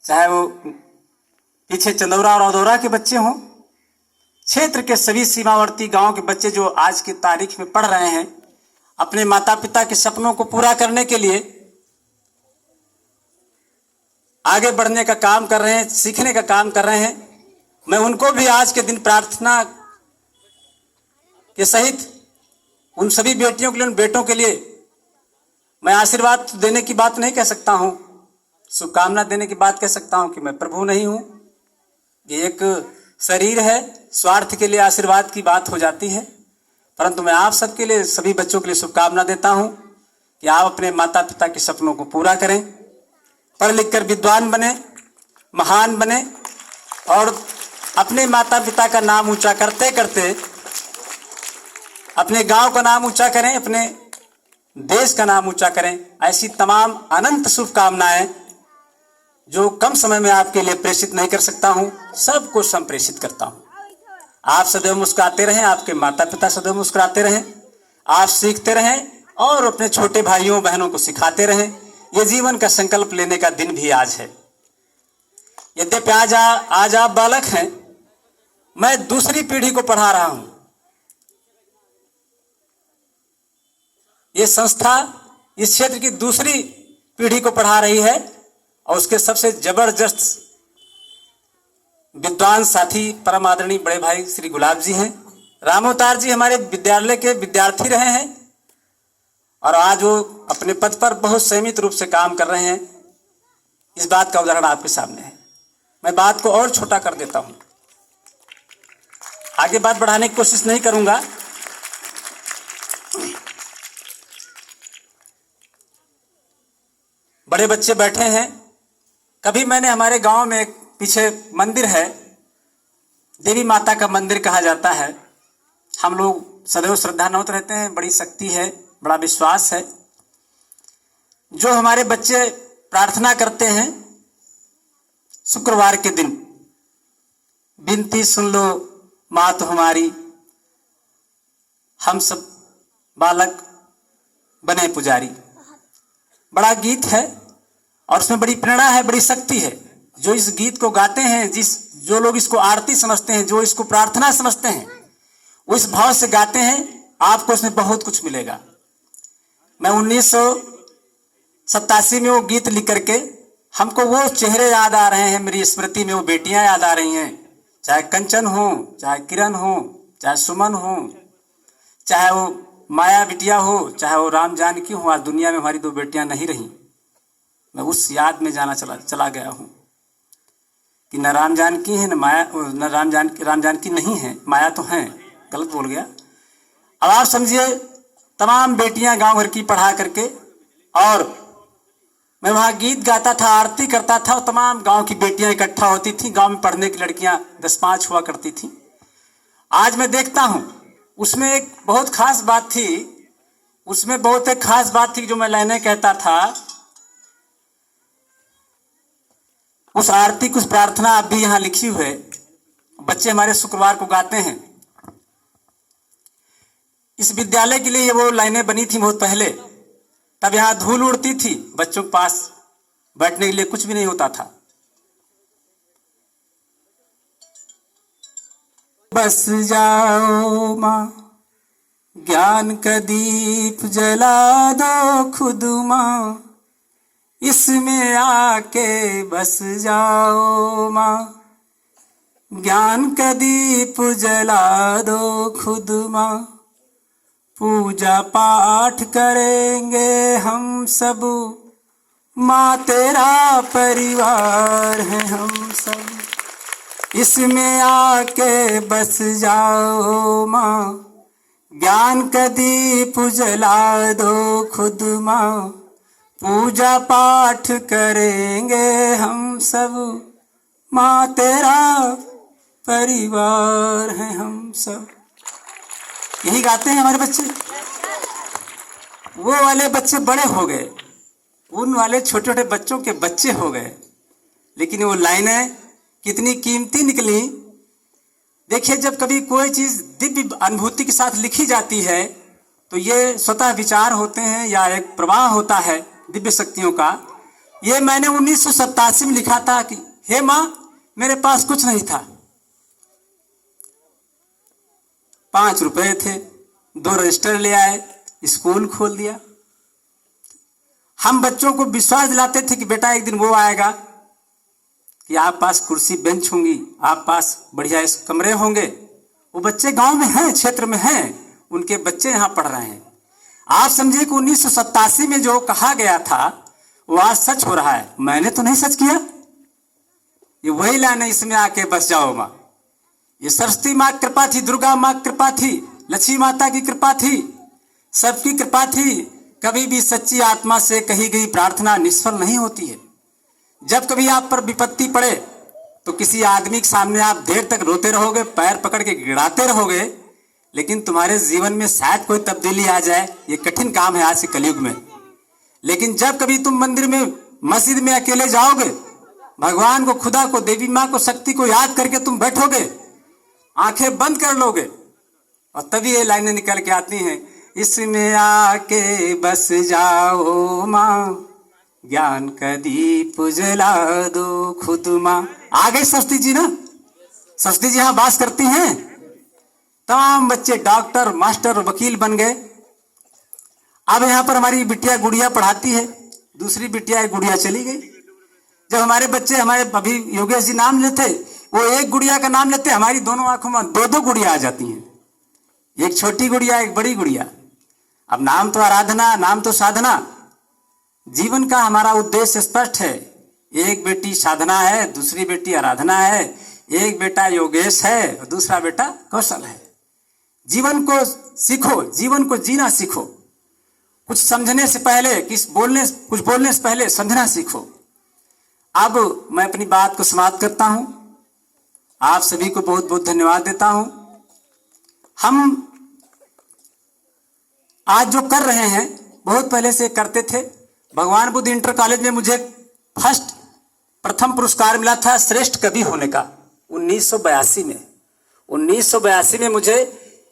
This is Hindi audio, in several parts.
चाहे वो पीछे चंदौरा और औदौरा के बच्चे हों, क्षेत्र के सभी सीमावर्ती गांव के बच्चे जो आज की तारीख में पढ़ रहे हैं, अपने माता पिता के सपनों को पूरा करने के लिए आगे बढ़ने का काम कर रहे हैं, सीखने का काम कर रहे हैं। मैं उनको भी आज के दिन प्रार्थना के सहित उन सभी बेटियों के लिए, उन बेटों के लिए मैं आशीर्वाद देने की बात नहीं कह सकता हूं, शुभकामना देने की बात कह सकता हूं कि मैं प्रभु नहीं हूं। ये एक शरीर है, स्वार्थ के लिए आशीर्वाद की बात हो जाती है, परंतु मैं आप सबके लिए, सभी बच्चों के लिए शुभकामना देता हूं कि आप अपने माता पिता के सपनों को पूरा करें, पढ़ लिख कर विद्वान बने, महान बने और अपने माता पिता का नाम ऊंचा करते करते अपने गांव का नाम ऊंचा करें, अपने देश का नाम ऊंचा करें। ऐसी तमाम अनंत शुभकामनाएं जो कम समय में आपके लिए प्रेषित नहीं कर सकता हूं, सबको संप्रेषित करता हूं। आप सदैव मुस्कुराते रहें, आपके माता पिता सदैव मुस्कुराते रहें, आप सीखते रहें और अपने छोटे भाइयों बहनों को सिखाते रहें। ये जीवन का संकल्प लेने का दिन भी आज है। यद्यपि आज आप बालक हैं, मैं दूसरी पीढ़ी को पढ़ा रहा हूं। ये संस्था इस क्षेत्र की दूसरी पीढ़ी को पढ़ा रही है और उसके सबसे जबरदस्त विद्वान साथी परम आदरणीय बड़े भाई श्री गुलाब जी हैं। रामोतार जी हमारे विद्यालय के विद्यार्थी रहे हैं और आज वो अपने पद पर बहुत संयमित रूप से काम कर रहे हैं। इस बात का उदाहरण आपके सामने है। मैं बात को और छोटा कर देता हूं, आगे बात बढ़ाने की कोशिश नहीं करूंगा। बड़े बच्चे बैठे हैं। कभी मैंने हमारे गांव में एक पीछे मंदिर है, देवी माता का मंदिर कहा जाता है। हम लोग सदैव श्रद्धान्वित रहते हैं, बड़ी शक्ति है, बड़ा विश्वास है। जो हमारे बच्चे प्रार्थना करते हैं शुक्रवार के दिन, विनती सुन लो मात हमारी, हम सब बालक बने पुजारी, बड़ा गीत है और उसमें बड़ी प्रेरणा है, बड़ी शक्ति है। जो इस गीत को गाते हैं, जो लोग इसको आरती समझते हैं, जो इसको प्रार्थना समझते हैं, वो इस भाव से गाते हैं, आपको इसमें बहुत कुछ मिलेगा। मैं 1987 में वो गीत लिख करके, हमको वो चेहरे याद आ रहे हैं, मेरी स्मृति में वो बेटियां याद आ रही हैं, चाहे कंचन हो, चाहे किरण हो, चाहे सुमन हो, चाहे वो माया बिटिया हो, चाहे वो राम जानकी हो। आज दुनिया में हमारी दो बेटियां नहीं रही। मैं उस याद में जाना चला गया हूं कि न राम जानकी है, न माया, न राम जानकी नहीं है, माया तो है। गलत बोल गया। अब आप समझिए, तमाम बेटियां गांव भर की पढ़ा करके, और मैं वहां गीत गाता था, आरती करता था, और तमाम गांव की बेटियां इकट्ठा होती थी। गांव में पढ़ने की लड़कियां 10-5 हुआ करती थी। आज मैं देखता हूं, उसमें एक बहुत खास बात थी, जो मैं लाइनें कहता था। उस आरती, कुछ प्रार्थना अब भी यहां लिखी हुई है, बच्चे हमारे शुक्रवार को गाते हैं। इस विद्यालय के लिए ये वो लाइनें बनी थी बहुत पहले। तब यहां धूल उड़ती थी, बच्चों के पास बैठने के लिए कुछ भी नहीं होता था। बस जाओ माँ, ज्ञान का दीप जला दो खुद माँ, इसमें आके बस जाओ माँ। ज्ञान का दीप जला दो खुद माँ, पूजा पाठ करेंगे हम सब माँ, तेरा परिवार है हम सब, इसमें आके बस जाओ माँ। ज्ञान का दीप जला दो खुद माँ, पूजा पाठ करेंगे हम सब माँ, तेरा परिवार है हम सब। यही गाते हैं हमारे बच्चे। वो वाले बच्चे बड़े हो गए, उन वाले छोटे छोटे बच्चों के बच्चे हो गए, लेकिन वो लाइनें कितनी कीमती निकली। देखिए, जब कभी कोई चीज दिव्य अनुभूति के साथ लिखी जाती है तो ये स्वतः विचार होते हैं या एक प्रवाह होता है दिव्य शक्तियों का। ये मैंने 1987 में लिखा था कि हे माँ, मेरे पास कुछ नहीं था, 5 रुपए थे, 2 रजिस्टर ले आए, स्कूल खोल दिया। हम बच्चों को विश्वास दिलाते थे कि बेटा एक दिन वो आएगा कि आप पास कुर्सी बेंच होंगी, आप पास बढ़िया इस कमरे होंगे। वो बच्चे गांव में हैं, क्षेत्र में हैं, उनके बच्चे यहाँ पढ़ रहे हैं। आप समझिए कि 1987 में जो कहा गया था वो आज सच हो रहा है। मैंने तो नहीं सच किया, ये वही लाइन है, इसमें आके बस जाओ माँ। ये सरस्वती माँ की कृपा थी, दुर्गा माँ की कृपा थी, लक्ष्मी माता की कृपा थी, सबकी कृपा थी। कभी भी सच्ची आत्मा से कही गई प्रार्थना निष्फल नहीं होती है। जब कभी आप पर विपत्ति पड़े तो किसी आदमी के सामने आप देर तक रोते रहोगे, पैर पकड़ के गिड़ाते रहोगे, लेकिन तुम्हारे जीवन में शायद कोई तब्दीली आ जाए। ये कठिन काम है आज के कलयुग में। लेकिन जब कभी तुम मंदिर में, मस्जिद में अकेले जाओगे, भगवान को, खुदा को, देवी माँ को, शक्ति को याद करके तुम बैठोगे, आंखें बंद कर लोगे, और तभी ये लाइनें निकल के आती हैं, इसमें आके बस जाओ माँ, ज्ञान का दीप जला दो खुद माँ। आ गई सरस्वती जी ना, सरस्वती जी यहाँ वास करती हैं। तमाम बच्चे डॉक्टर, मास्टर, वकील बन गए। अब यहाँ पर हमारी बिटिया गुड़िया पढ़ाती है, दूसरी बिटिया गुड़िया चली गई। जब हमारे बच्चे, हमारे अभी योगेश जी नाम लेते, वो एक गुड़िया का नाम लेते, हमारी दोनों आंखों में 2-2 गुड़िया आ जाती हैं, एक छोटी गुड़िया, एक बड़ी गुड़िया। अब नाम तो आराधना, नाम तो साधना। जीवन का हमारा उद्देश्य स्पष्ट है। एक बेटी साधना है, दूसरी बेटी आराधना है, एक बेटा योगेश है और दूसरा बेटा कौशल है। जीवन को सीखो, जीवन को जीना सीखो। कुछ समझने से पहले, कुछ बोलने से पहले समझना सीखो। अब मैं अपनी बात को समाप्त करता हूं। आप सभी को बहुत बहुत धन्यवाद देता हूं। हम आज जो कर रहे हैं बहुत पहले से करते थे। भगवान बुद्ध इंटर कॉलेज में मुझे प्रथम पुरस्कार मिला था श्रेष्ठ कवि होने का 1982 में। 1982 में मुझे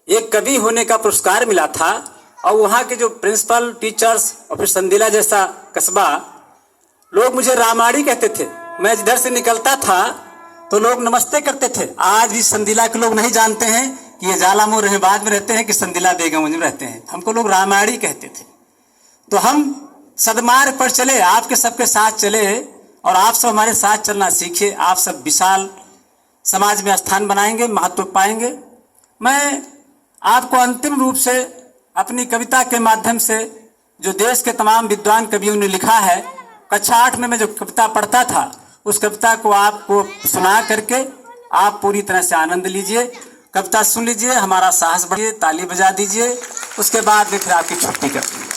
एक कवि होने का पुरस्कार मिला था। और वहाँ के जो प्रिंसिपल, टीचर्स और फिर संदीला जैसा कस्बा, लोग मुझे रामाड़ी कहते थे। मैं जिधर से निकलता था तो लोग नमस्ते करते थे। आज भी संदीला के लोग नहीं जानते हैं कि ये जालामऊ रहबाद में रहते हैं कि संदीला बेगमगंज में रहते हैं। हमको लोग रामाड़ी कहते थे। तो हम सदमार्ग पर चले, आपके सबके साथ चले, और आप सब हमारे साथ चलना सीखिए। आप सब विशाल समाज में स्थान बनाएंगे, महत्व पाएंगे। मैं आपको अंतिम रूप से अपनी कविता के माध्यम से, जो देश के तमाम विद्वान कवियों ने लिखा है, कक्षा 8 में मैं जो कविता पढ़ता था, उस कविता को आपको सुना करके आप पूरी तरह से आनंद लीजिए। कविता सुन लीजिए, हमारा साहस बढ़िए, ताली बजा दीजिए। उसके बाद भी फिर आपकी छुट्टी करते हैं।